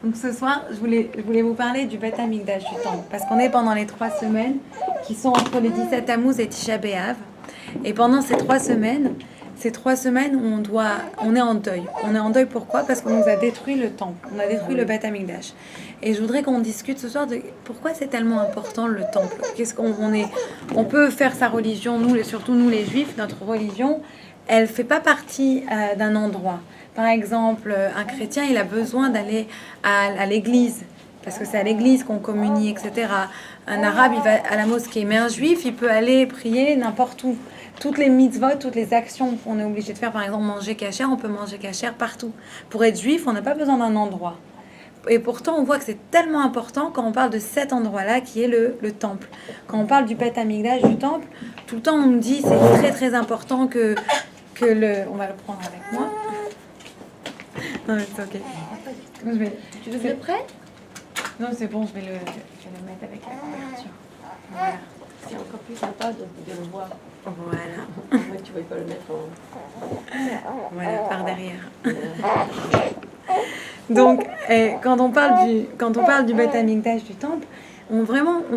Donc ce soir, je voulais vous parler du Beth Amikdash du temple, parce qu'on est pendant les 3 semaines qui sont entre le 17 Tammuz et Tisha B'Av. Et pendant ces trois semaines où on est en deuil. On est en deuil pourquoi? Parce qu'on nous a détruit le temple, on a détruit le Beth Amikdash. Et je voudrais qu'on discute ce soir de pourquoi c'est tellement important le temple. On peut faire sa religion, surtout nous les Juifs, notre religion, elle fait pas partie d'un endroit. Par exemple, un chrétien, il a besoin d'aller à l'église, parce que c'est à l'église qu'on communie, etc. Un arabe, il va à la mosquée, mais un juif, il peut aller prier n'importe où. Toutes les mitzvot, toutes les actions qu'on est obligé de faire, par exemple manger kasher, on peut manger kasher partout. Pour être juif, on n'a pas besoin d'un endroit. Et pourtant, on voit que c'est tellement important quand on parle de cet endroit-là qui est le temple. Quand on parle du Beth Amikdash, du temple, tout le temps on nous dit c'est très très important on va le prendre avec moi. Non, mais c'est ok. Tu veux que je le prenne? Non, c'est bon, je vais le mettre avec la couverture. Voilà. C'est encore plus sympa de le voir. Voilà. Moi, tu ne vas pas le mettre en... Voilà, par derrière. Donc, quand on parle du Beth Amikdash du temple, on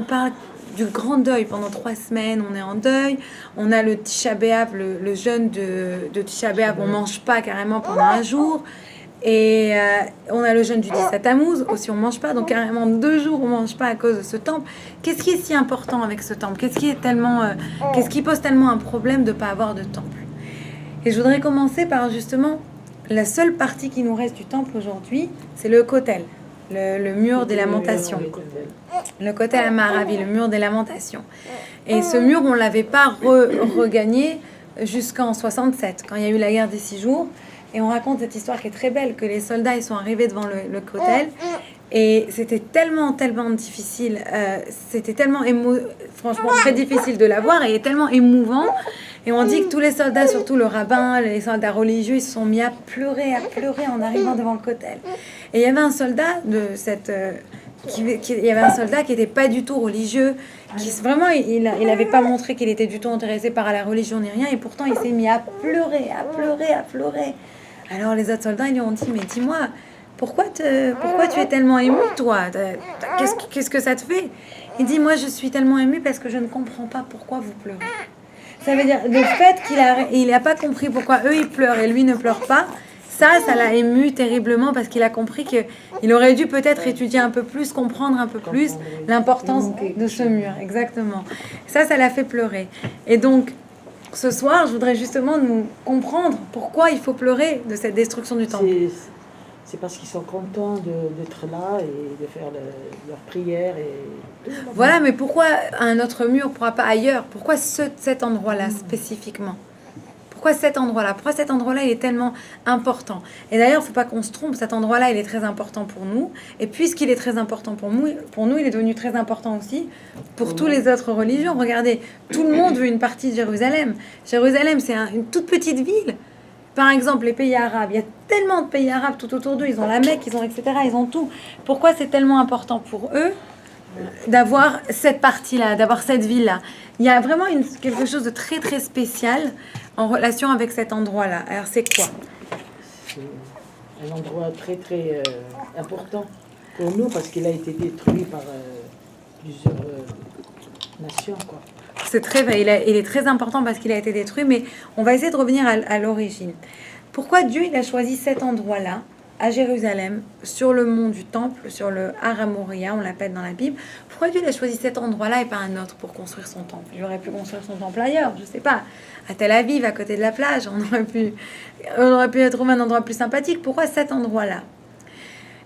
parle du grand deuil. Pendant 3 semaines, on est en deuil. On a le Tisha B'Av, le jeûne de Tisha B'Av, on ne mange pas carrément pendant un jour. Et on a le jeûne du 17 Tammuz, aussi on ne mange pas, donc carrément 2 jours on ne mange pas à cause de ce temple. Qu'est-ce qui est si important avec ce temple? Qu'est-ce qui pose tellement un problème de ne pas avoir de temple? Et je voudrais commencer par justement la seule partie qui nous reste du temple aujourd'hui, c'est le Kotel, le mur des lamentations. Le Kotel Amaravi, le mur des lamentations. Et ce mur, on ne l'avait pas regagné jusqu'en 67, quand il y a eu la guerre des 6 jours. Et on raconte cette histoire qui est très belle, que les soldats ils sont arrivés devant le Kotel. Et c'était tellement difficile, c'était tellement franchement très difficile de la voir et tellement émouvant. Et on dit que tous les soldats, surtout le rabbin, les soldats religieux, ils se sont mis à pleurer en arrivant devant le Kotel. Et il y avait un soldat il y avait un soldat qui n'était pas du tout religieux, vraiment il n'avait pas montré qu'il était du tout intéressé par la religion ni rien, et pourtant il s'est mis à pleurer. Alors les autres soldats ils lui ont dit mais dis-moi, pourquoi tu es tellement ému toi? Qu'est-ce que ça te fait? Il dit moi je suis tellement ému parce que je ne comprends pas pourquoi vous pleurez. Ça veut dire le fait qu'il n'a pas compris pourquoi eux ils pleurent et lui ne pleure pas. Ça l'a ému terriblement parce qu'il a compris qu'il aurait dû peut-être étudier un peu plus, comprendre un peu plus l'importance de ce mur. Exactement. Ça l'a fait pleurer. Et donc, ce soir, je voudrais justement nous comprendre pourquoi il faut pleurer de cette destruction du temple. C'est parce qu'ils sont contents d'être là et de faire leur prière. Voilà, mais pourquoi un autre mur, pourquoi pas ailleurs? Pourquoi cet endroit-là spécifiquement? Pourquoi cet endroit-là? Pourquoi cet endroit-là, il est tellement important? Et d'ailleurs, il ne faut pas qu'on se trompe, cet endroit-là, il est très important pour nous. Et puisqu'il est très important pour nous, il est devenu très important aussi pour toutes les autres religions. Regardez, tout le monde veut une partie de Jérusalem. Jérusalem, c'est une toute petite ville. Par exemple, les pays arabes, il y a tellement de pays arabes tout autour d'eux, ils ont la Mecque, etc., ils ont tout. Pourquoi c'est tellement important pour eux d'avoir cette partie-là, d'avoir cette ville-là? Il y a vraiment quelque chose de très très spécial en relation avec cet endroit-là. Alors c'est quoi? C'est un endroit très très important pour nous parce qu'il a été détruit par plusieurs nations, quoi. C'est il est très important parce qu'il a été détruit, mais on va essayer de revenir à l'origine. Pourquoi Dieu il a choisi cet endroit-là, à Jérusalem, sur le mont du Temple, sur le Har HaMoriah, on l'appelle dans la Bible? Pourquoi Dieu il a choisi cet endroit-là et pas un autre pour construire son temple? Il aurait pu construire son temple ailleurs, je ne sais pas, à Tel Aviv, à côté de la plage. On aurait pu trouver un endroit plus sympathique. Pourquoi cet endroit-là?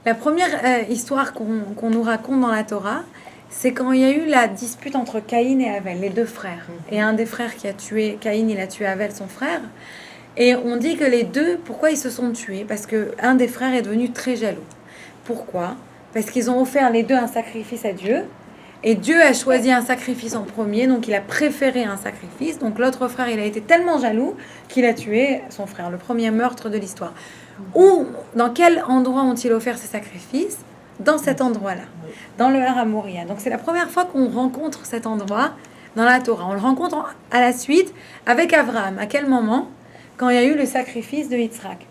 La première histoire qu'on nous raconte dans la Torah, c'est quand il y a eu la dispute entre Caïn et Avel, les deux frères. Et un des frères qui a tué Caïn, il a tué Avel, son frère. Et on dit que les deux, pourquoi ils se sont tués? Parce qu'un des frères est devenu très jaloux. Pourquoi? Parce qu'ils ont offert les deux un sacrifice à Dieu. Et Dieu a choisi un sacrifice en premier, donc il a préféré un sacrifice. Donc l'autre frère, il a été tellement jaloux qu'il a tué son frère, le premier meurtre de l'histoire. Ou dans quel endroit ont-ils offert ces sacrifices? Dans cet endroit-là, dans le Har HaMoriah. Donc c'est la première fois qu'on rencontre cet endroit dans la Torah. On le rencontre à la suite avec Abraham. À quel moment? Quand il y a eu le sacrifice de Yitzhak.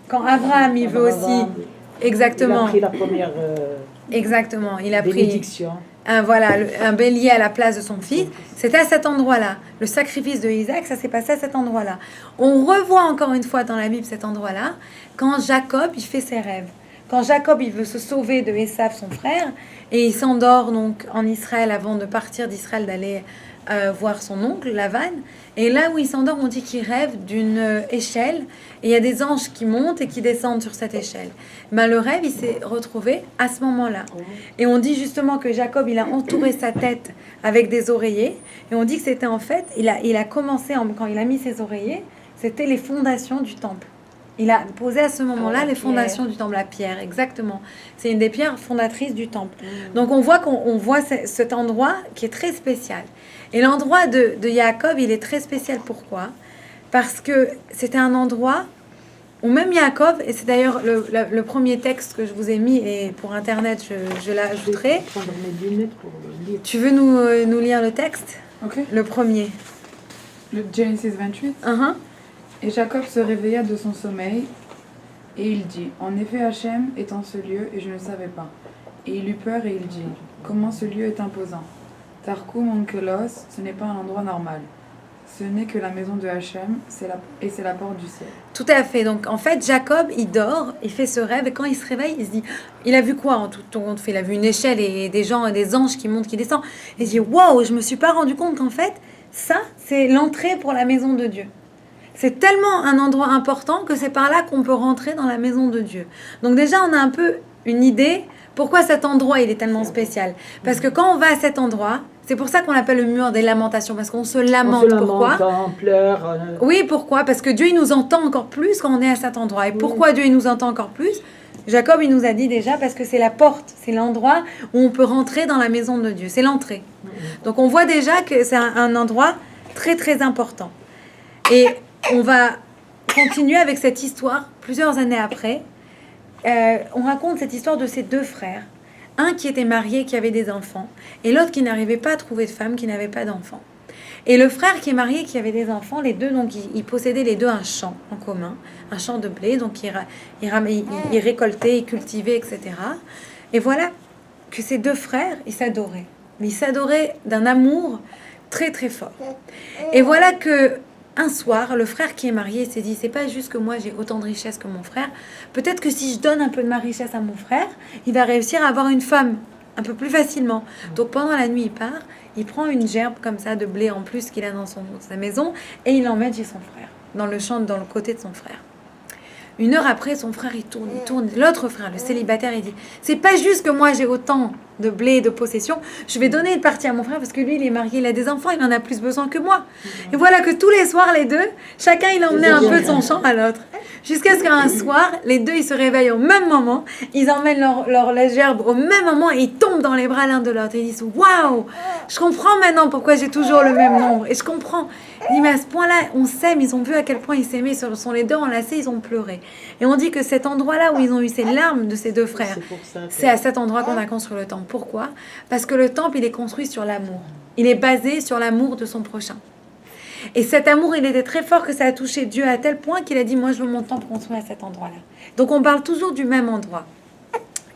Quand Abraham, il veut aussi Exactement. Il a pris la première Exactement. Il a pris bénédiction. un bélier à la place de son fils. C'est à cet endroit-là. Le sacrifice de Isaac, ça s'est passé à cet endroit-là. On revoit encore une fois dans la Bible cet endroit-là, quand Jacob, il fait ses rêves. Quand Jacob, il veut se sauver de Ésav, son frère, et il s'endort donc en Israël avant de partir d'Israël, d'aller voir son oncle, Lavan. Et là où il s'endort, on dit qu'il rêve d'une échelle, et il y a des anges qui montent et qui descendent sur cette échelle. Ben, le rêve, il s'est retrouvé à ce moment-là. Et on dit justement que Jacob, il a entouré sa tête avec des oreillers, et on dit que c'était en fait, il a commencé, quand il a mis ses oreillers, c'était les fondations du temple. Il a posé à ce moment-là les fondations du temple, la pierre, exactement. C'est une des pierres fondatrices du temple. Donc on voit cet endroit qui est très spécial. Et l'endroit de Jacob, il est très spécial. Pourquoi ? Parce que c'était un endroit où même Jacob, et c'est d'ailleurs le premier texte que je vous ai mis, et pour Internet, je l'ajouterai. Je vais prendre mes lunettes pour le lire. Tu veux nous lire le texte ? Ok. Le premier. Le Genesis 28. Uh-huh. Et Jacob se réveilla de son sommeil, et il dit, en effet Hachem est en ce lieu, et je ne savais pas. Et il eut peur, et il dit, comment ce lieu est imposant. Tarkum Onkelos, ce n'est pas un endroit normal. Ce n'est que la maison de Hachem, et c'est la porte du ciel. Tout à fait. Donc, en fait, Jacob, il dort, il fait ce rêve, et quand il se réveille, il se dit, il a vu quoi en tout compte fait ? Il a vu une échelle et des gens, des anges qui montent, qui descendent. Et il se dit, waouh, je me suis pas rendu compte qu'en fait, ça, c'est l'entrée pour la maison de Dieu. C'est tellement un endroit important que c'est par là qu'on peut rentrer dans la maison de Dieu. Donc déjà, on a un peu une idée pourquoi cet endroit, il est tellement spécial. Parce que quand on va à cet endroit, c'est pour ça qu'on l'appelle le mur des lamentations, parce qu'on se lamente. Pourquoi ? On pleure. Oui, pourquoi ? Parce que Dieu, il nous entend encore plus quand on est à cet endroit. Et pourquoi Dieu, il nous entend encore plus ? Jacob, il nous a dit déjà, parce que c'est la porte, c'est l'endroit où on peut rentrer dans la maison de Dieu. C'est l'entrée. Donc on voit déjà que c'est un endroit très, très important. Et on va continuer avec cette histoire plusieurs années après. On raconte cette histoire de ces deux frères. Un qui était marié, qui avait des enfants, et l'autre qui n'arrivait pas à trouver de femme, qui n'avait pas d'enfants. Et le frère qui est marié, qui avait des enfants, les deux, donc ils possédaient les deux un champ en commun, un champ de blé, donc ils récoltaient, ils cultivaient, etc. Et voilà que ces deux frères, ils s'adoraient. Mais ils s'adoraient d'un amour très très fort. Et voilà que un soir, le frère qui est marié s'est dit, c'est pas juste que moi j'ai autant de richesse que mon frère, peut-être que si je donne un peu de ma richesse à mon frère, il va réussir à avoir une femme un peu plus facilement. Donc pendant la nuit, il part, il prend une gerbe comme ça de blé en plus qu'il a dans sa maison, et il l'emmène chez son frère, dans le champ, dans le côté de son frère. Une heure après, son frère, il tourne. L'autre frère, le célibataire, il dit, c'est pas juste que moi j'ai autant de blé, de possession, je vais donner une partie à mon frère parce que lui, il est marié, il a des enfants, il en a plus besoin que moi. Et voilà que tous les soirs, les deux, chacun, il emmenait un peu de son champ à l'autre. Jusqu'à ce qu'un soir, les deux, ils se réveillent au même moment, ils emmènent la gerbe au même moment et ils tombent dans les bras l'un de l'autre. Et ils disent, waouh, je comprends maintenant pourquoi j'ai toujours le même nombre. Et je comprends. Il dit, mais à ce point-là, on s'aime, ils ont vu à quel point ils s'aimaient, ils sont les deux enlacés, ils ont pleuré. Et on dit que cet endroit-là où ils ont eu ces larmes de ces deux frères, c'est à cet endroit qu'on a construit le temple. Pourquoi ? Parce que le temple, il est construit sur l'amour. Il est basé sur l'amour de son prochain. Et cet amour, il était très fort que ça a touché Dieu à tel point qu'il a dit, moi, je veux mon temple construit à cet endroit-là. Donc, on parle toujours du même endroit.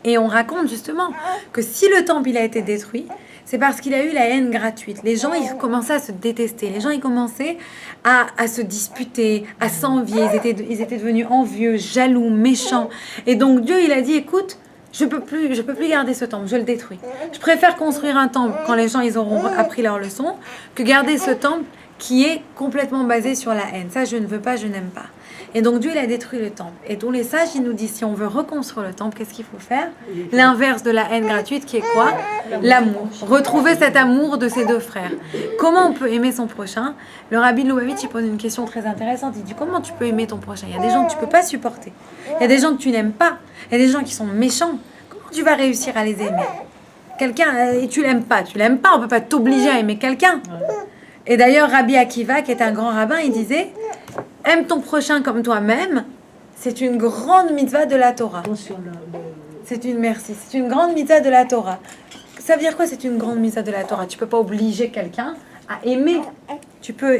Et on raconte justement que si le temple, il a été détruit, c'est parce qu'il a eu la haine gratuite. Les gens, ils commençaient à se détester. Les gens, ils commençaient à se disputer, à s'envier. Ils étaient devenus envieux, jaloux, méchants. Et donc, Dieu, il a dit, écoute, je peux plus garder ce temple, je le détruis. Je préfère construire un temple quand les gens, ils auront appris leur leçon, que garder ce temple qui est complètement basé sur la haine. Ça, je ne veux pas, je n'aime pas. Et donc Dieu, il a détruit le temple. Et donc les sages, ils nous disent, si on veut reconstruire le temple, qu'est-ce qu'il faut faire ? L'inverse de la haine gratuite, qui est quoi ? L'amour. Retrouver cet amour de ces deux frères. Comment on peut aimer son prochain ? Le Rabbi Lubavitch, il pose une question très intéressante. Il dit, comment tu peux aimer ton prochain ? Il y a des gens que tu ne peux pas supporter. Il y a des gens que tu n'aimes pas. Il y a des gens qui sont méchants. Comment tu vas réussir à les aimer ? Quelqu'un, et tu l'aimes pas, on ne peut pas t'obliger à aimer quelqu'un. Et d'ailleurs, Rabbi Akiva, qui est un grand rabbin, il disait, aime ton prochain comme toi-même, c'est une grande mitzvah de la Torah. C'est une grande mitzvah de la Torah. Ça veut dire quoi, c'est une grande mitzvah de la Torah ? Tu ne peux pas obliger quelqu'un à aimer Tu peux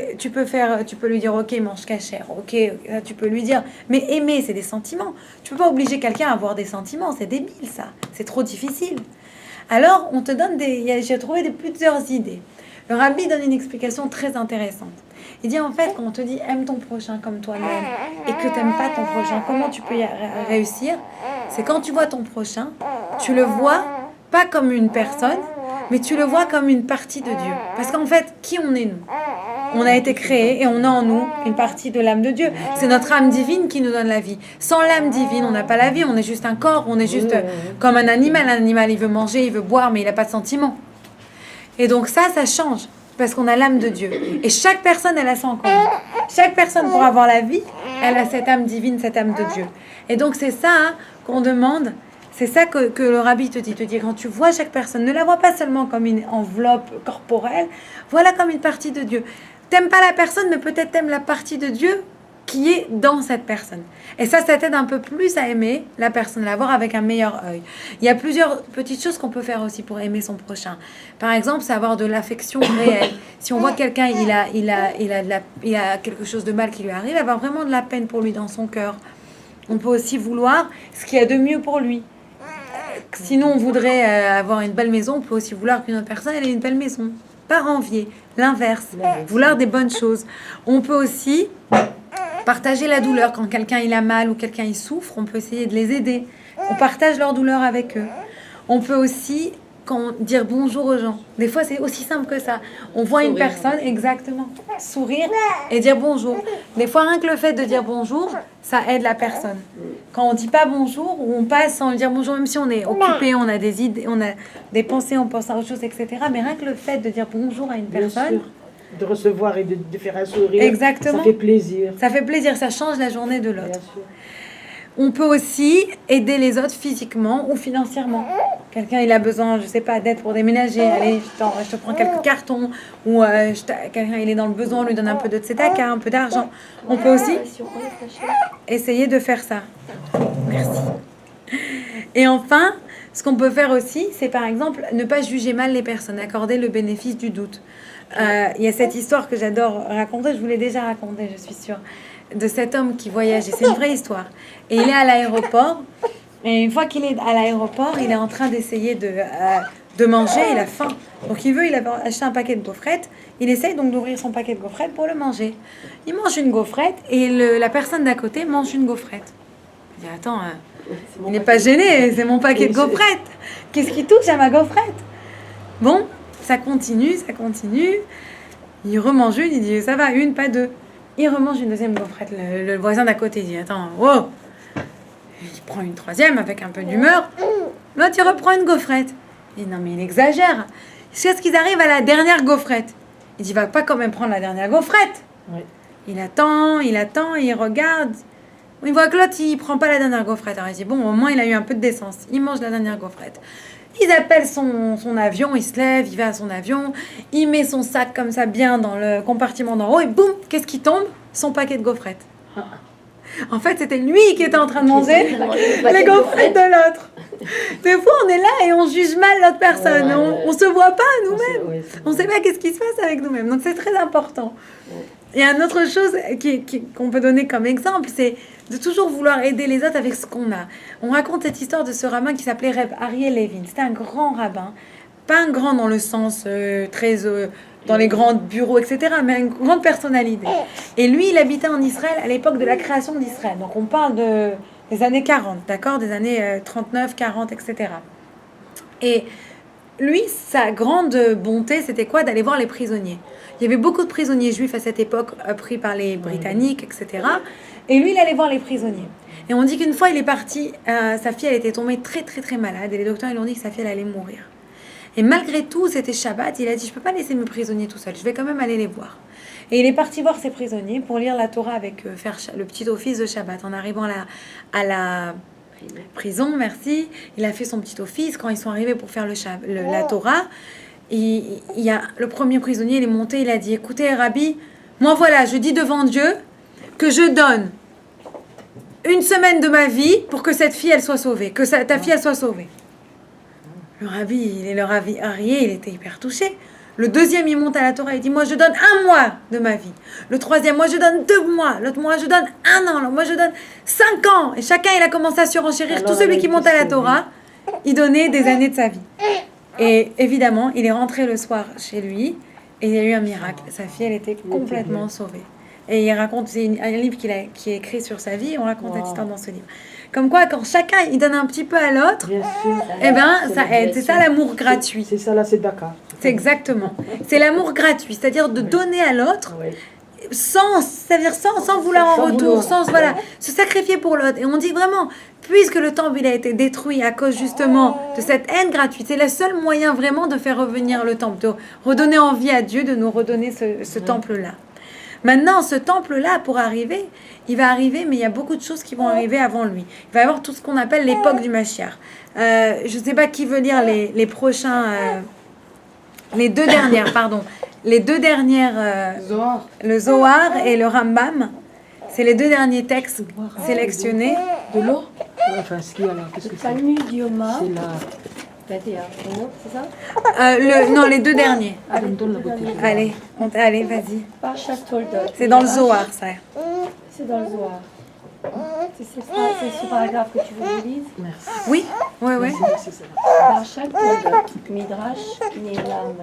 lui dire, ok, mange cachère, ok, ça, tu peux lui dire. Mais aimer, c'est des sentiments. Tu peux pas obliger quelqu'un à avoir des sentiments, c'est débile ça, c'est trop difficile. Alors, on te donne j'ai trouvé plusieurs idées. Le rabbi donne une explication très intéressante. Il dit en fait, quand on te dit aime ton prochain comme toi-même et que t'aimes pas ton prochain, comment tu peux y réussir? C'est quand tu vois ton prochain, tu le vois pas comme une personne, mais tu le vois comme une partie de Dieu. Parce qu'en fait, qui on est nous? On a été créé et on a en nous une partie de l'âme de Dieu. C'est notre âme divine qui nous donne la vie. Sans l'âme divine, on n'a pas la vie. On est juste un corps. On est juste comme un animal. Un animal, il veut manger, il veut boire, mais il n'a pas de sentiments. Et donc ça change. Parce qu'on a l'âme de Dieu. Et chaque personne, elle a ça en commun. Chaque personne, pour avoir la vie, elle a cette âme divine, cette âme de Dieu. Et donc c'est ça qu'on demande. C'est ça que le rabbi te dit. Quand tu vois chaque personne, ne la vois pas seulement comme une enveloppe corporelle. Vois-la comme une partie de Dieu. T'aimes pas la personne, mais peut-être t'aimes la partie de Dieu qui est dans cette personne. Et ça t'aide un peu plus à aimer la personne, la voir avec un meilleur œil. Il y a plusieurs petites choses qu'on peut faire aussi pour aimer son prochain. Par exemple, c'est avoir de l'affection réelle. Si on voit quelqu'un, il a quelque chose de mal qui lui arrive, avoir vraiment de la peine pour lui dans son cœur. On peut aussi vouloir ce qu'il y a de mieux pour lui. Sinon, on voudrait avoir une belle maison, on peut aussi vouloir qu'une autre personne ait une belle maison. Pas envier, l'inverse, vouloir des bonnes choses. On peut aussi partager la douleur quand quelqu'un il a mal ou quelqu'un il souffre, on peut essayer de les aider. On partage leur douleur avec eux. On peut aussi dire bonjour aux gens. Des fois, c'est aussi simple que ça. On voit une personne, exactement, sourire et dire bonjour. Des fois, rien que le fait de dire bonjour, ça aide la personne. Quand on dit pas bonjour, ou on passe sans dire bonjour, même si on est occupé, on a des idées, on a des pensées, on pense à autre chose, etc. Mais rien que le fait de dire bonjour à une personne, sûr. De recevoir et de faire un sourire, exactement, ça fait plaisir. Ça fait plaisir, ça change la journée de l'autre. Bien sûr. On peut aussi aider les autres physiquement ou financièrement. Quelqu'un, il a besoin, je sais pas, d'aide pour déménager. Allez, je te prends quelques cartons. Ou quelqu'un, il est dans le besoin, on lui donne un peu de tzedaka, un peu d'argent. On peut aussi essayer de faire ça. Merci. Et enfin, ce qu'on peut faire aussi, c'est par exemple ne pas juger mal les personnes, accorder le bénéfice du doute. Il y a cette histoire que j'adore raconter, je vous l'ai déjà racontée, je suis sûre, de cet homme qui voyageait. C'est une vraie histoire. Et il est à l'aéroport. Et une fois qu'il est à l'aéroport, il est en train d'essayer de manger. Il a faim. Donc il avait acheté un paquet de gaufrettes. Il essaye donc d'ouvrir son paquet de gaufrettes pour le manger. Il mange une gaufrette et la personne d'à côté mange une gaufrette. Il dit attends, il n'est pas gêné, c'est mon paquet de gaufrettes. Qu'est-ce qui touche à ma gaufrette? Bon, ça continue. Il remange une, il dit ça va, une, pas deux. Il remange une deuxième gaufrette. Le voisin d'à côté dit attends, wow. Il prend une troisième avec un peu d'humeur. L'autre, il reprend une gaufrette. Il dit non, mais il exagère. C'est ce qu'ils arrivent à la dernière gaufrette. Il dit va pas quand même prendre la dernière gaufrette. Oui. Il attend, il regarde. Il voit que l'autre, il prend pas la dernière gaufrette. Alors il dit bon, au moins, il a eu un peu de décence. Il mange la dernière gaufrette. Il appelle son avion, il se lève, il va à son avion, il met son sac comme ça bien dans le compartiment d'en haut et boum, qu'est-ce qui tombe? Son paquet de gaufrettes. En fait, c'était lui qui était en train de manger les gaufrettes de l'autre. Des fois, on est là et on juge mal l'autre personne. Ouais. On se voit pas nous-mêmes. On On sait pas qu'est-ce qui se passe avec nous-mêmes. Donc, c'est très important. Et une autre chose qu'on peut donner comme exemple, c'est de toujours vouloir aider les autres avec ce qu'on a. On raconte cette histoire de ce rabbin qui s'appelait Reb Ariel Levin. C'était un grand rabbin. Pas un grand dans le sens très... dans les grands bureaux, etc., mais une grande personnalité. Et lui, il habitait en Israël à l'époque de la création d'Israël. Donc, on parle des années 40, d'accord? Des années 39, 40, etc. Et lui, sa grande bonté, c'était quoi? D'aller voir les prisonniers. Il y avait beaucoup de prisonniers juifs à cette époque, pris par les Britanniques, etc. Et lui, il allait voir les prisonniers. Et on dit qu'une fois, il est parti, sa fille, elle était tombée très, très, très malade. Et les docteurs, ils lui ont dit que sa fille, elle allait mourir. Et malgré tout, c'était Shabbat, il a dit, je ne peux pas laisser mes prisonniers tout seuls, je vais quand même aller les voir. Et il est parti voir ses prisonniers pour lire la Torah avec eux, faire le petit office de Shabbat. En arrivant à la prison, merci, il a fait son petit office. Quand ils sont arrivés pour faire la Torah, il y a le premier prisonnier, il est monté, il a dit, écoutez, Rabbi, moi voilà, je dis devant Dieu que je donne 1 semaine de ma vie pour que cette fille, elle soit sauvée, que ta fille, elle soit sauvée. Le rabbi Arié, il était hyper touché. Le deuxième, il monte à la Torah, il dit, moi je donne 1 mois de ma vie. Le troisième, moi je donne 2 mois. L'autre mois, je donne 1 an. L'autre mois, je donne 5 ans. Et chacun, il a commencé à surenchérir. Alors, Tout celui elle qui a monte à la dit, Torah, il donnait des années de sa vie. Et évidemment, il est rentré le soir chez lui et il y a eu un miracle. Sa fille, elle était complètement sauvée. Et il raconte, c'est un livre qui est écrit sur sa vie, et on raconte cette histoire dans ce livre. Comme quoi, quand chacun, il donne un petit peu à l'autre, Bien sûr. eh ben, C'est ça la aide. C'est ça l'amour gratuit. C'est ça, là, c'est Dakar. C'est exactement. C'est l'amour gratuit, c'est-à-dire de donner à l'autre Oui. c'est-à-dire sans vouloir en Sans retour, vouloir. sans voilà, se sacrifier pour l'autre. Et on dit vraiment, puisque le temple il a été détruit à cause justement de cette haine gratuite, c'est le seul moyen vraiment de faire revenir le temple, de redonner envie à Dieu de nous redonner ce temple-là. Maintenant, ce temple-là, pour arriver, il va arriver, mais il y a beaucoup de choses qui vont arriver avant lui. Il va y avoir tout ce qu'on appelle l'époque du Mashiach. Je ne sais pas qui veut lire les prochains... les deux dernières, pardon. Les deux dernières... Zohar. le Zohar et le Rambam. C'est les deux derniers textes sélectionnés. De l'eau. Enfin, ce qu'il y a là, qu'est-ce Le que c'est? Talmud Yoma, C'est là. 21, c'est ça? Non, les deux derniers. Donne la bouteille. Allez, allez, vas-y. Parashat Toldot. C'est dans le Zohar, ça. C'est dans le Zohar. C'est ce paragraphe que tu veux que je lise? Merci. Oui, oui, oui. C'est ça. Parashat Toldot, Midrash Neelam,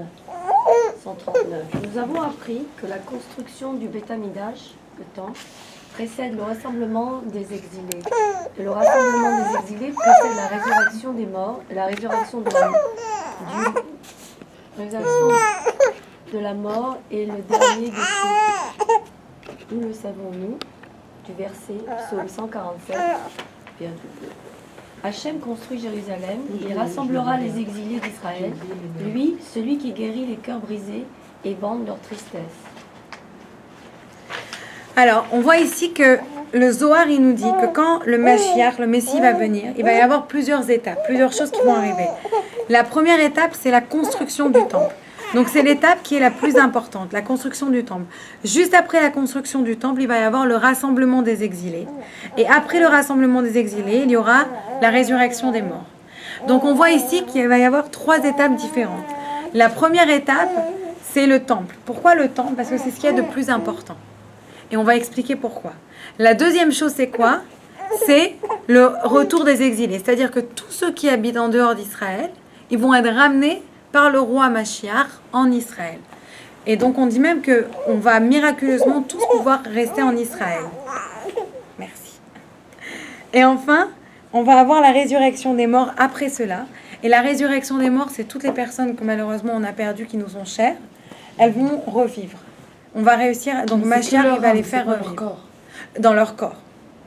139. Nous avons appris que la construction du Beth Amidash, le temple, précède le rassemblement des exilés. Et le rassemblement des exilés précède la résurrection des morts, la résurrection de la mort et le dernier des choses. Nous le savons-nous, du verset Psaume 147, verset 2. Hachem construit Jérusalem, il rassemblera les exilés d'Israël, lui, celui qui guérit les cœurs brisés et bande leur tristesse. Alors, on voit ici que le Zohar, il nous dit que quand le Mashiach, le Messie va venir, il va y avoir plusieurs étapes, plusieurs choses qui vont arriver. La première étape, c'est la construction du temple. Donc, c'est l'étape qui est la plus importante, la construction du temple. Juste après la construction du temple, il va y avoir le rassemblement des exilés. Et après le rassemblement des exilés, il y aura la résurrection des morts. Donc, on voit ici qu'il va y avoir 3 étapes différentes. La première étape, c'est le temple. Pourquoi le temple? Parce que c'est ce qu'il y a de plus important. Et on va expliquer pourquoi. La deuxième chose, c'est quoi? C'est le retour des exilés. C'est-à-dire que tous ceux qui habitent en dehors d'Israël, ils vont être ramenés par le roi Mashiach en Israël. Et donc, on dit même qu'on va miraculeusement tous pouvoir rester en Israël. Merci. Et enfin, on va avoir la résurrection des morts après cela. Et la résurrection des morts, c'est toutes les personnes que malheureusement on a perdues, qui nous sont chères. Elles vont revivre. On va réussir, donc Mashiach, il va les faire revivre. Dans leur corps.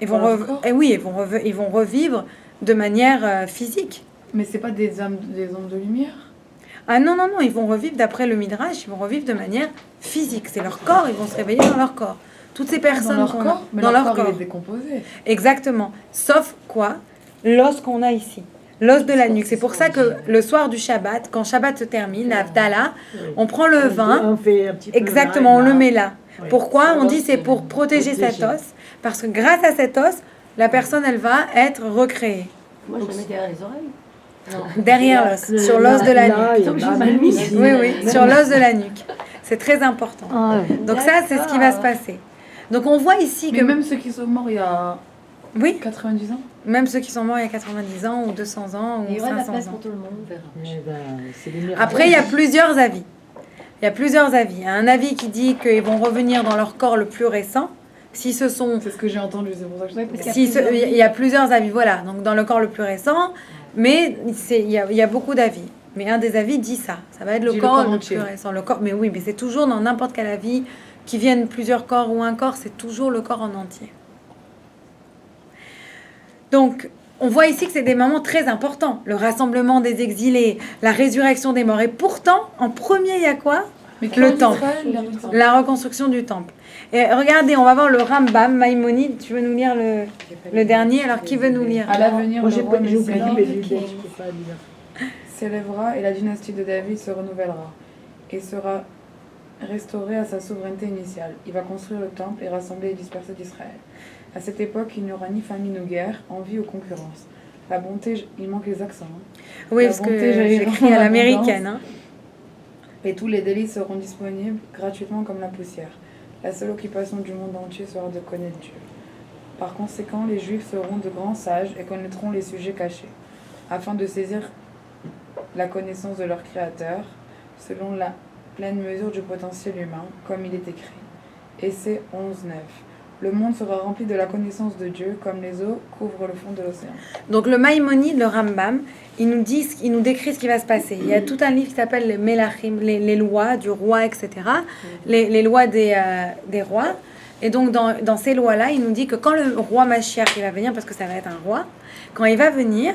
Ils vont et oui, ils vont revivre de manière physique. Mais c'est pas des âmes de lumière? Ah non, ils vont revivre d'après le Midrash, ils vont revivre de manière physique. C'est leur corps, ils vont se réveiller dans leur corps. Toutes ces personnes Dans leur corps? Mais dans leur corps, il est décomposé. Exactement. Sauf quoi? L'os qu'on a ici. L'os de la nuque. C'est pour ça que le soir du Shabbat, quand Shabbat se termine, la Havdalah, on prend le vin. On fait un petit peu Exactement, on le met là. Oui. Pourquoi? On dit c'est pour protéger cet os. Parce que grâce à cet os, la personne, elle va être recréée. Moi, je le mets derrière les oreilles. Derrière l'os, sur l'os de la nuque. Donc, j'ai mal mis. Oui, sur l'os de la nuque. C'est très important. Donc ça, c'est ce qui va se passer. Donc on voit ici Mais que... même ceux qui sont morts il y a Oui, 90 ans? même ceux qui sont morts il y a 90 ans, ou 200 ans, Il ou y aura de la 500 place ans. pour tout le monde, on verra. Eh ben, c'est les miracles. Après, il y a plusieurs avis. Il y a plusieurs avis. Il y a un avis qui dit qu'ils vont revenir dans leur corps le plus récent. Si ce sont... C'est ce que j'ai entendu, c'est pour ça que je sais. Parce qu'il Si il y a plusieurs avis, voilà. Donc dans le corps le plus récent, mais il y a beaucoup d'avis. Mais un des avis dit ça. Ça va être le Dit le corps corps le entier. plus récent. Le corps, mais oui, mais c'est toujours dans n'importe quel avis qui viennent plusieurs corps ou un corps, c'est toujours le corps en entier. Donc, on voit ici que c'est des moments très importants. Le rassemblement des exilés, la résurrection des morts. Et pourtant, en premier, il y a quoi? Mais Le temple. Israël, La reconstruction du temple. Et regardez, on va voir le Rambam, Maïmonide. Tu veux nous lire le dernier? Alors, qui veut nous lire? À l'avenir, Moi, le j'ai roi oublié, Messie mais je peux pas lire. s'élèvera et la dynastie de David se renouvellera et sera restaurée à sa souveraineté initiale. Il va construire le temple et rassembler les dispersés d'Israël. À cette époque, il n'y aura ni famine ou guerre, envie ou concurrence. La bonté, il manque les accents. Hein. Oui, La parce que bonté jaillira j'écris dans à l'abondance. l'américaine. Hein. Et tous les délices seront disponibles gratuitement comme la poussière. La seule occupation du monde entier sera de connaître Dieu. Par conséquent, les Juifs seront de grands sages et connaîtront les sujets cachés, afin de saisir la connaissance de leur Créateur, selon la pleine mesure du potentiel humain, comme il est écrit. Essai 11.9. Le monde sera rempli de la connaissance de Dieu, comme les eaux couvrent le fond de l'océan. Donc le Maïmonide, le Rambam, il nous décrit ce qui va se passer. Il y a tout un livre qui s'appelle les Melachim, les lois du roi, etc. Les lois des rois. Et donc dans ces lois-là, il nous dit que quand le roi Mashiach il va venir, parce que ça va être un roi, quand il va venir,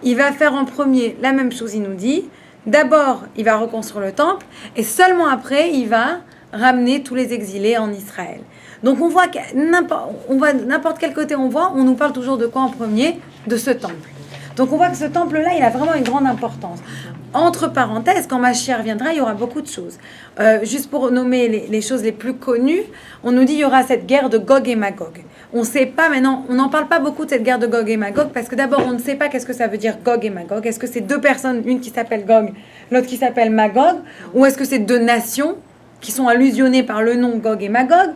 il va faire en premier la même chose, il nous dit. D'abord, il va reconstruire le temple, et seulement après, il va ramener tous les exilés en Israël. Donc on voit que n'importe quel côté on voit, on nous parle toujours de quoi en premier? De ce temple. Donc on voit que ce temple-là, il a vraiment une grande importance. Entre parenthèses, quand Mashiach reviendra, il y aura beaucoup de choses. Juste pour nommer les choses les plus connues, on nous dit qu'il y aura cette guerre de Gog et Magog. On ne sait pas maintenant, on n'en parle pas beaucoup de cette guerre de Gog et Magog, parce que d'abord, on ne sait pas qu'est-ce que ça veut dire Gog et Magog. Est-ce que c'est deux personnes, une qui s'appelle Gog, l'autre qui s'appelle Magog, ou est-ce que c'est deux nations qui sont allusionnées par le nom Gog et Magog?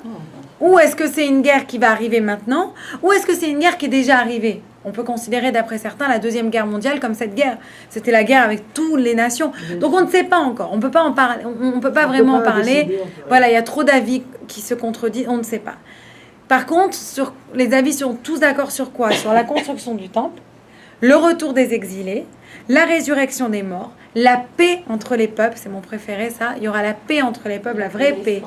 Ou est-ce que c'est une guerre qui va arriver maintenant? Ou est-ce que c'est une guerre qui est déjà arrivée? On peut considérer, d'après certains, la Deuxième Guerre mondiale comme cette guerre. C'était la guerre avec toutes les nations. Donc on ne sait pas encore. On ne peut pas en parler. On peut pas vraiment en parler. Voilà, il y a trop d'avis qui se contredisent. On ne sait pas. Par contre, les avis sont tous d'accord sur quoi? Sur la construction du temple, le retour des exilés, la résurrection des morts, la paix entre les peuples. C'est mon préféré, ça. Il y aura la paix entre les peuples, la vraie paix.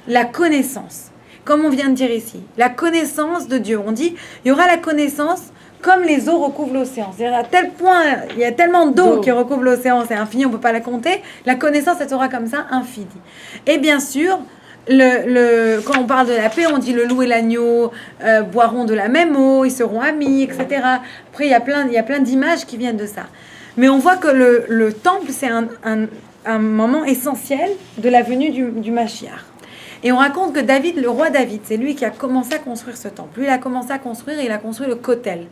La connaissance. Comme on vient de dire ici, la connaissance de Dieu. On dit, il y aura la connaissance comme les eaux recouvrent l'océan. C'est-à-dire à tel point, il y a tellement d'eau qui recouvre l'océan, c'est infini, on ne peut pas la compter. La connaissance, elle sera comme ça, infinie. Et bien sûr, quand on parle de la paix, on dit le loup et l'agneau boiront de la même eau, ils seront amis, etc. Après, il y a plein d'images qui viennent de ça. Mais on voit que le temple, c'est un moment essentiel de la venue du Mashiach. Et on raconte que David, le roi David, c'est lui qui a commencé à construire ce temple. Lui, il a commencé à construire et il a construit le Kotel.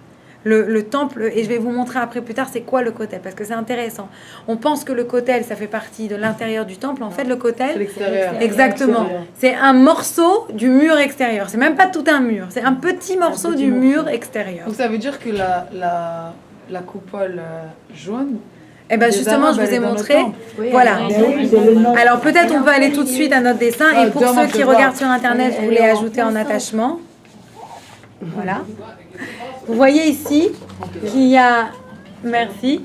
Le temple, et je vais vous montrer après plus tard c'est quoi le Kotel, parce que c'est intéressant. On pense que le Kotel, ça fait partie de l'intérieur du temple. En fait, le Kotel, c'est l'extérieur. Exactement. C'est un morceau du mur extérieur. C'est même pas tout un mur. C'est un petit morceau du mur extérieur. Donc ça veut dire que la coupole jaune... Eh bien justement, je vous ai montré. Oui, voilà. Alors peut-être on peut aller tout de suite à notre dessin. Et pour ceux qui regardent sur Internet, je voulais ajouter en attachement. Voilà. Vous voyez ici qu'il y a... Merci.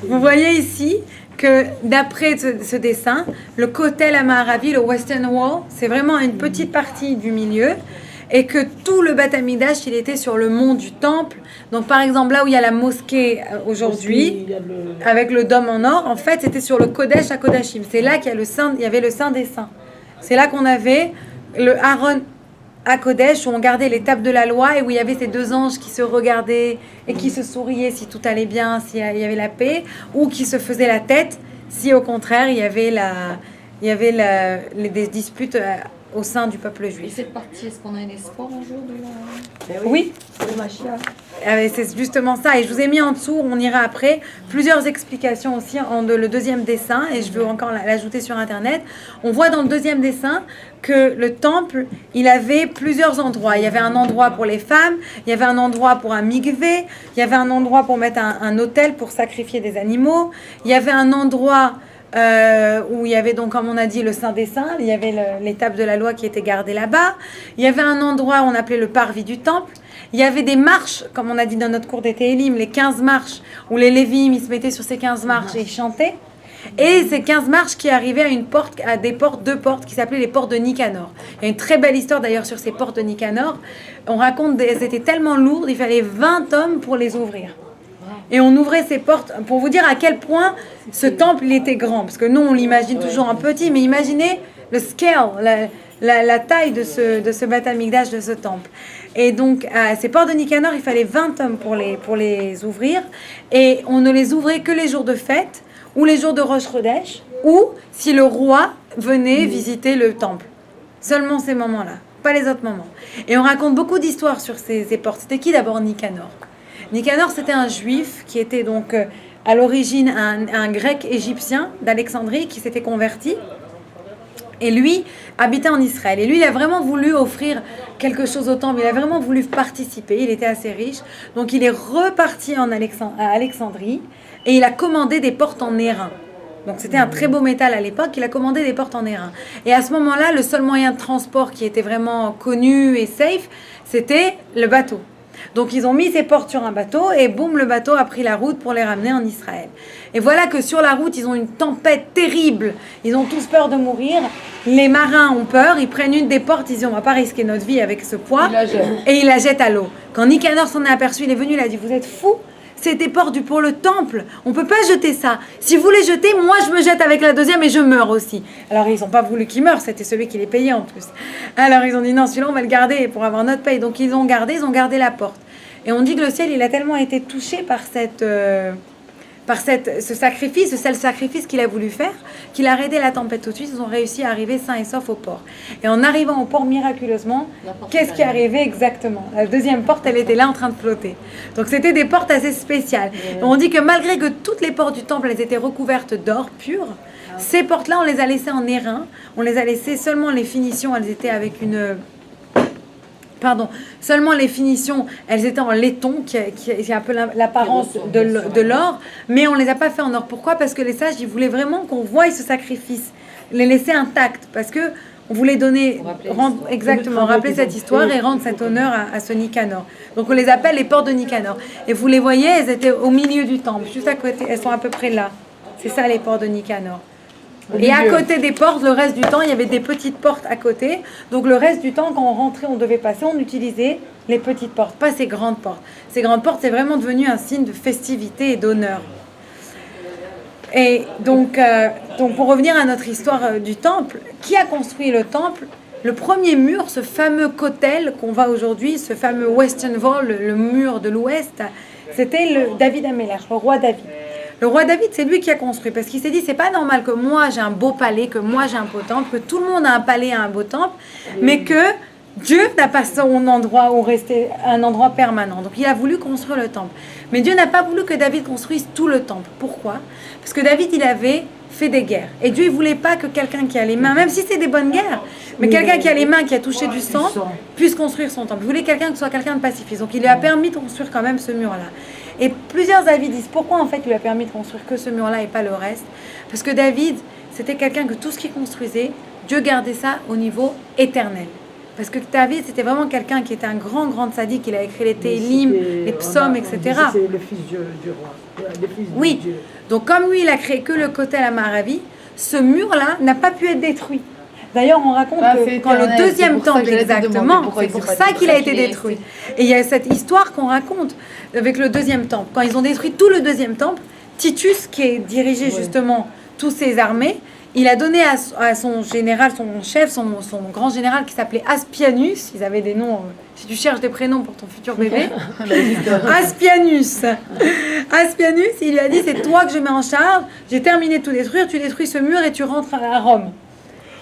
Vous voyez ici que d'après ce dessin, le Kotel Amaharavi, le Western Wall, c'est vraiment une petite partie du milieu. Et que tout le Beth Amikdash, il était sur le mont du temple. Donc, par exemple, là où il y a la mosquée aujourd'hui, avec le dôme en or, en fait, c'était sur le Kodesh à Kodashim. C'est là qu'il y avait le Saint des Saints. C'est là qu'on avait le Aaron à Kodesh, où on gardait les tables de la loi et où il y avait ces deux anges qui se regardaient et qui se souriaient si tout allait bien, s'il y avait la paix, ou qui se faisaient la tête si, au contraire, il y avait des disputes au sein du peuple Et juif. cette partie, est-ce qu'on a un espoir un jour de la... Oui, de Mashiach? c'est justement ça. Et je vous ai mis en dessous, on ira après, plusieurs explications aussi le deuxième dessin, et je veux encore l'ajouter sur Internet. On voit dans le deuxième dessin que le temple, il avait plusieurs endroits. Il y avait un endroit pour les femmes, il y avait un endroit pour un mikvé, il y avait un endroit pour mettre un autel pour sacrifier des animaux, il y avait un endroit... où il y avait donc, comme on a dit, le Saint des Saints, il y avait l'étape de la loi qui était gardée là-bas, il y avait un endroit où on appelait le parvis du temple, il y avait des marches, comme on a dit dans notre cours des Télim, les 15 marches, où les Lévim, ils se mettaient sur ces 15 marches et ils chantaient, et ces 15 marches qui arrivaient à deux portes qui s'appelaient les portes de Nicanor. Il y a une très belle histoire d'ailleurs sur ces portes de Nicanor. On raconte qu'elles étaient tellement lourdes, il fallait 20 hommes pour les ouvrir. Et on ouvrait ces portes pour vous dire à quel point ce temple il était grand. Parce que nous, on l'imagine toujours en petit, mais imaginez le scale, la taille de ce Beth Amikdash, de ce temple. Et donc, à ces portes de Nicanor, il fallait 20 hommes pour les ouvrir. Et on ne les ouvrait que les jours de fête, ou les jours de Rosh Chodesh, ou si le roi venait visiter le temple. Seulement ces moments-là, pas les autres moments. Et on raconte beaucoup d'histoires sur ces portes. C'était qui d'abord Nicanor ? Nicanor, c'était un juif qui était donc à l'origine un grec égyptien d'Alexandrie qui s'était converti. Et lui habitait en Israël. Et lui, il a vraiment voulu offrir quelque chose au temple. Il a vraiment voulu participer. Il était assez riche. Donc, il est reparti à Alexandrie et il a commandé des portes en airain. Donc, c'était un très beau métal à l'époque. Il a commandé des portes en airain. Et à ce moment-là, le seul moyen de transport qui était vraiment connu et safe, c'était le bateau. Donc, ils ont mis ces portes sur un bateau et boum, le bateau a pris la route pour les ramener en Israël. Et voilà que sur la route, ils ont une tempête terrible. Ils ont tous peur de mourir. Les marins ont peur. Ils prennent une des portes. Ils disent, on ne va pas risquer notre vie avec ce poids. Et ils la jettent à l'eau. Quand Nicanor s'en est aperçu, il est venu, il a dit, vous êtes fous? C'est des portes pour le temple. On ne peut pas jeter ça. Si vous les jetez, moi, je me jette avec la deuxième et je meurs aussi. Alors, ils n'ont pas voulu qu'il meure. C'était celui qui les payait en plus. Alors, ils ont dit, non, celui-là, on va le garder pour avoir notre paye. Donc, ils ont gardé la porte. Et on dit que le ciel, il a tellement été touché par ce sacrifice, ce seul sacrifice qu'il a voulu faire, qu'il a arrêté la tempête tout de suite. Ils ont réussi à arriver sains et saufs au port. Et en arrivant au port, miraculeusement, qu'est-ce qui est arrivé exactement? La deuxième porte, elle était là en train de flotter. Donc c'était des portes assez spéciales. Et on dit que malgré que toutes les portes du temple, elles étaient recouvertes d'or pur, ces portes-là, on les a laissées en airain. On les a laissées seulement les finitions, elles étaient avec seulement les finitions, elles étaient en laiton, qui a un peu l'apparence de l'or, mais on ne les a pas fait en or. Pourquoi? Parce que les sages, ils voulaient vraiment qu'on voie ce sacrifice, les laisser intacts, parce que on voulait donner, rappeler cette histoire et rendre cet honneur à ce Nicanor. Donc on les appelle les portes de Nicanor. Et vous les voyez, elles étaient au milieu du temple, juste à côté, elles sont à peu près là. C'est ça les portes de Nicanor. Et à côté des portes, le reste du temps, il y avait des petites portes à côté. Donc le reste du temps, quand on rentrait, on devait passer, on utilisait les petites portes, pas ces grandes portes. Ces grandes portes, c'est vraiment devenu un signe de festivité et d'honneur. Et donc pour revenir à notre histoire du temple, qui a construit le temple? Le premier mur, ce fameux kotel qu'on voit aujourd'hui, ce fameux Western Wall, le mur de l'Ouest, c'était David Amelech, le roi David. Le roi David, c'est lui qui a construit, parce qu'il s'est dit, c'est pas normal que moi j'ai un beau palais, que moi j'ai un beau temple, que tout le monde a un palais et un beau temple, mais que Dieu n'a pas son endroit où rester, un endroit permanent. Donc il a voulu construire le temple. Mais Dieu n'a pas voulu que David construise tout le temple. Pourquoi? Parce que David, il avait fait des guerres. Et Dieu, il voulait pas que quelqu'un qui a les mains, même si c'est des bonnes guerres, mais quelqu'un qui a les mains, qui a touché du sang, puisse construire son temple. Il voulait quelqu'un qui soit quelqu'un de pacifiste. Donc il lui a permis de construire quand même ce mur-là. Et plusieurs avis disent pourquoi en fait il lui a permis de construire que ce mur-là et pas le reste. Parce que David, c'était quelqu'un que tout ce qu'il construisait, Dieu gardait ça au niveau éternel. Parce que David, c'était vraiment quelqu'un qui était un grand sadique. Il a écrit les Télim, les psaumes, etc. C'est le fils du roi. Le fils oui. de Dieu. Donc comme lui, il a créé que le Kotel Amaravi, ce mur-là n'a pas pu être détruit. D'ailleurs, on raconte que quand le deuxième temple, exactement, c'est pour ça qu'il a été détruit. Et il y a cette histoire qu'on raconte avec le deuxième temple. Quand ils ont détruit tout le deuxième temple, Titus, qui est dirigé justement toutes ces armées, il a donné à son général, son chef, son grand général qui s'appelait Aspianus. Ils avaient des noms, si tu cherches des prénoms pour ton futur bébé. Aspianus, il lui a dit, c'est toi que je mets en charge, j'ai terminé de tout détruire, tu détruis ce mur et tu rentres à Rome.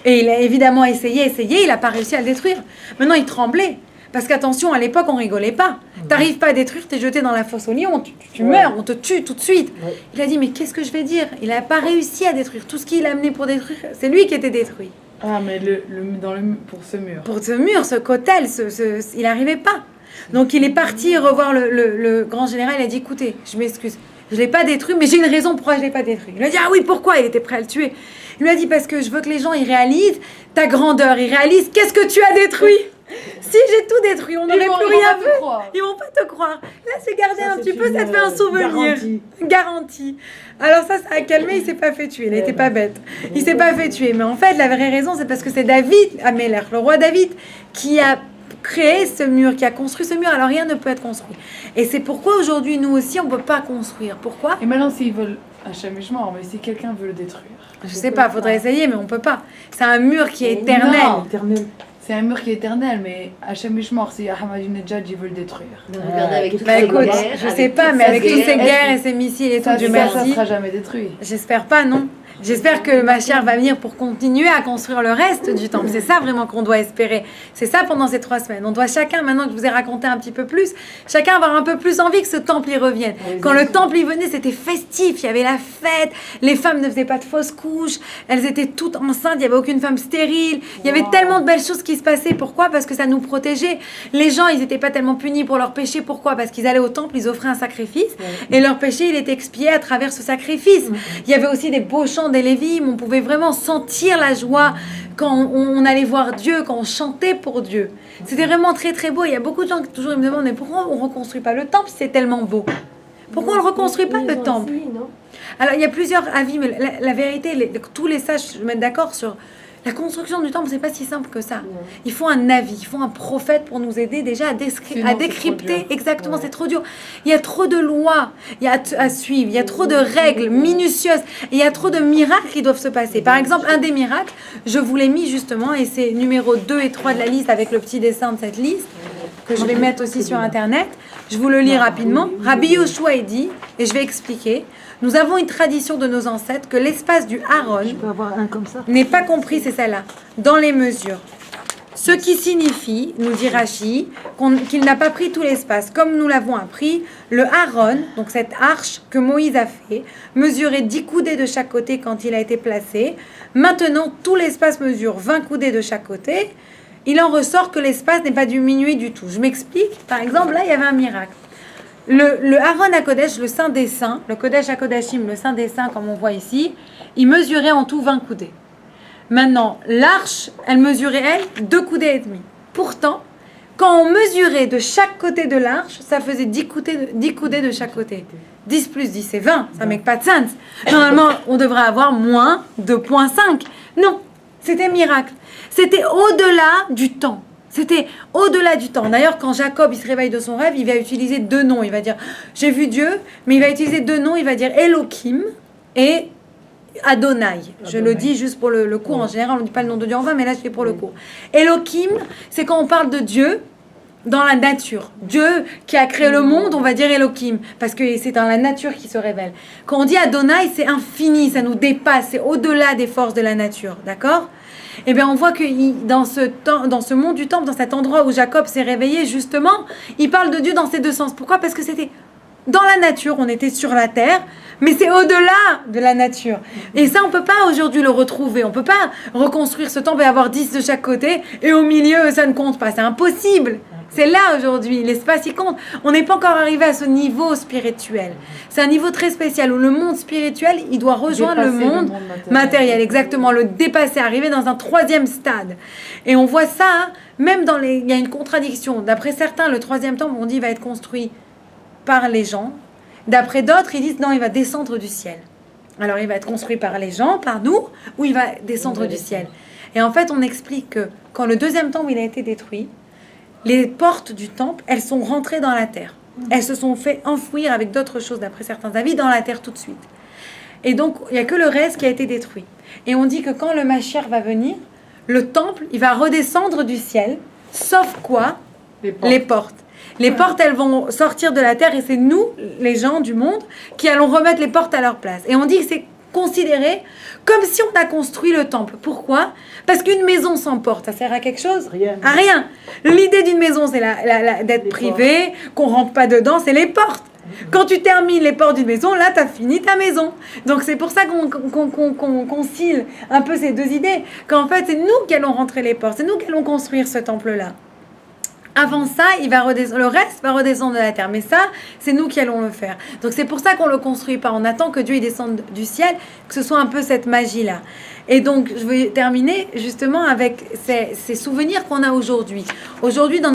Et il a évidemment essayé, il n'a pas réussi à le détruire. Maintenant, il tremblait. Parce qu'attention, à l'époque, on rigolait pas. T'arrives pas à détruire, t'es jeté dans la fosse au lion, tu meurs, on te tue tout de suite. Ouais. Il a dit, mais qu'est-ce que je vais dire? Il n'a pas réussi à détruire. Tout ce qu'il a amené pour détruire, c'est lui qui était détruit. Ah, mais pour ce mur. Pour ce mur, ce kotel, il n'arrivait pas. Donc il est parti revoir le grand général, il a dit, écoutez, je m'excuse. Je ne l'ai pas détruit, mais j'ai une raison pourquoi je ne l'ai pas détruit. Il lui a dit, ah oui, pourquoi? Il était prêt à le tuer. Il lui a dit, parce que je veux que les gens ils réalisent ta grandeur, ils réalisent qu'est-ce que tu as détruit. Si j'ai tout détruit, on n'aurait plus rien vu. Ils vont pas te croire. Là, c'est gardé un petit peu, ça te fait un souvenir. Garantie. Alors ça a calmé, il s'est pas fait tuer. Il n'était pas bête. Il s'est pas fait tuer. Mais en fait, la vraie raison, c'est parce que c'est David Amelech, le roi David, qui a créé ce mur, qui a construit ce mur. Alors rien ne peut être construit. Et c'est pourquoi aujourd'hui, nous aussi, on ne peut pas construire. Pourquoi? Et maintenant, s'ils veulent Hachem est mort, mais si quelqu'un veut le détruire. Je sais pas, faudrait essayer, mais on peut pas. C'est un mur qui est éternel. Non, c'est un mur qui est éternel, mais Hachem est mort, si Ahmadinejad il veut le détruire. Écoute, je sais pas, mais avec toutes ces guerres et ces missiles et tout, Dieu merci. Ça sera jamais détruit. J'espère pas, non. J'espère que ma chère va venir pour continuer à construire le reste du temple. C'est ça vraiment qu'on doit espérer. C'est ça pendant ces 3 semaines. On doit chacun, maintenant que je vous ai raconté un petit peu plus, chacun avoir un peu plus envie que ce temple y revienne. Quand le temple y venait, c'était festif. Il y avait la fête. Les femmes ne faisaient pas de fausses couches. Elles étaient toutes enceintes. Il n'y avait aucune femme stérile. Il y avait tellement de belles choses qui se passaient. Pourquoi? Parce que ça nous protégeait. Les gens, ils n'étaient pas tellement punis pour leurs péchés. Pourquoi? Parce qu'ils allaient au temple, ils offraient un sacrifice. Et leur péché, il était expié à travers ce sacrifice. Il y avait aussi des beaux chants des Lévites. On pouvait vraiment sentir la joie quand on allait voir Dieu, quand on chantait pour Dieu. C'était vraiment très très beau. Il y a beaucoup de gens qui toujours me demandent mais pourquoi on ne reconstruit pas le temple si c'est tellement beau? Pourquoi on ne le reconstruit pas le temple? Alors il y a plusieurs avis, mais la vérité, tous les sages se mettent d'accord sur la construction du temple, c'est pas si simple que ça. Il faut un avis, il faut un prophète pour nous aider déjà à décrypter. Exactement, c'est trop dur. Il y a trop de lois à suivre, il y a trop de règles minutieuses, et il y a trop de miracles qui doivent se passer. Par exemple, un des miracles, je vous l'ai mis justement, et c'est numéro 2 et 3 de la liste avec le petit dessin de cette liste, que je vais mettre aussi sur Internet. Je vous le lis rapidement. Rabbi Yoshua dit, et je vais expliquer, nous avons une tradition de nos ancêtres que l'espace du Aaron n'est pas compris, c'est celle-là, dans les mesures. Ce qui signifie, nous dit Rashi, qu'il n'a pas pris tout l'espace. Comme nous l'avons appris, le Aaron, donc cette arche que Moïse a fait, mesurait 10 coudées de chaque côté quand il a été placé. Maintenant, tout l'espace mesure 20 coudées de chaque côté. Il en ressort que l'espace n'est pas diminué du tout. Je m'explique. Par exemple, là, il y avait un miracle. Le Aaron HaKodesh, le Saint des Saints, le Kodesh HaKodashim, le Saint des Saints, comme on voit ici, il mesurait en tout 20 coudées. Maintenant, l'arche, elle mesurait, elle, 2 coudées et demi. Pourtant, quand on mesurait de chaque côté de l'arche, ça faisait 10 coudées de chaque côté. 10 plus 10, c'est 20. Ça make pas de sens. Normalement, on devrait avoir moins 2,5. Non, c'était miracle. C'était au-delà du temps. C'était au-delà du temps. D'ailleurs, quand Jacob il se réveille de son rêve, il va utiliser 2 noms. Il va dire « j'ai vu Dieu », mais il va utiliser 2 noms. Il va dire Elohim et Adonai. Je le dis juste pour le cours. En général, on ne dit pas le nom de Dieu en vain, mais là, je fais pour le cours. Elohim, c'est quand on parle de Dieu dans la nature. Dieu qui a créé le monde, on va dire Elohim, parce que c'est dans la nature qui se révèle. Quand on dit Adonai, c'est infini, ça nous dépasse, c'est au-delà des forces de la nature. D'accord ? Eh bien, on voit que dans ce monde du temple, dans cet endroit où Jacob s'est réveillé, justement, il parle de Dieu dans ces 2 sens. Pourquoi? Parce que c'était dans la nature, on était sur la terre, mais c'est au-delà de la nature. Et ça, on ne peut pas aujourd'hui le retrouver. On ne peut pas reconstruire ce temple et avoir 10 de chaque côté, et au milieu, ça ne compte pas. C'est impossible. C'est là aujourd'hui, l'espace il compte. On n'est pas encore arrivé à ce niveau spirituel. C'est un niveau très spécial où le monde spirituel, il doit rejoindre le monde matériel. Exactement, le dépasser, arriver dans un 3e stade. Et on voit ça, hein, même il y a une contradiction. D'après certains, le 3e temple, on dit, va être construit par les gens. D'après d'autres, ils disent, non, il va descendre du ciel. Alors, il va être construit par les gens, par nous, ou il va descendre du ciel. Et en fait, on explique que quand le 2e temple, il a été détruit, les portes du temple, elles sont rentrées dans la terre. Elles se sont fait enfouir avec d'autres choses, d'après certains avis, dans la terre tout de suite. Et donc, il n'y a que le reste qui a été détruit. Et on dit que quand le Mashiach va venir, le temple, il va redescendre du ciel, sauf quoi? Les portes. Les portes, elles vont sortir de la terre et c'est nous, les gens du monde, qui allons remettre les portes à leur place. Et on dit que c'est considéré comme si on a construit le temple. Pourquoi? Parce qu'une maison sans porte, ça sert à quelque chose? Rien. À rien. L'idée d'une maison, c'est d'être privé, qu'on ne rentre pas dedans, c'est les portes. Quand tu termines les portes d'une maison, là, tu as fini ta maison. Donc, c'est pour ça qu'on concile un peu ces 2 idées. Qu'en fait, c'est nous qui allons rentrer les portes. C'est nous qui allons construire ce temple-là. Avant ça, le reste va redescendre de la terre. Mais ça, c'est nous qui allons le faire. Donc, c'est pour ça qu'on ne le construit pas. On attend que Dieu il descende du ciel, que ce soit un peu cette magie-là. Et donc, je vais terminer justement avec ces souvenirs qu'on a aujourd'hui. Aujourd'hui, dans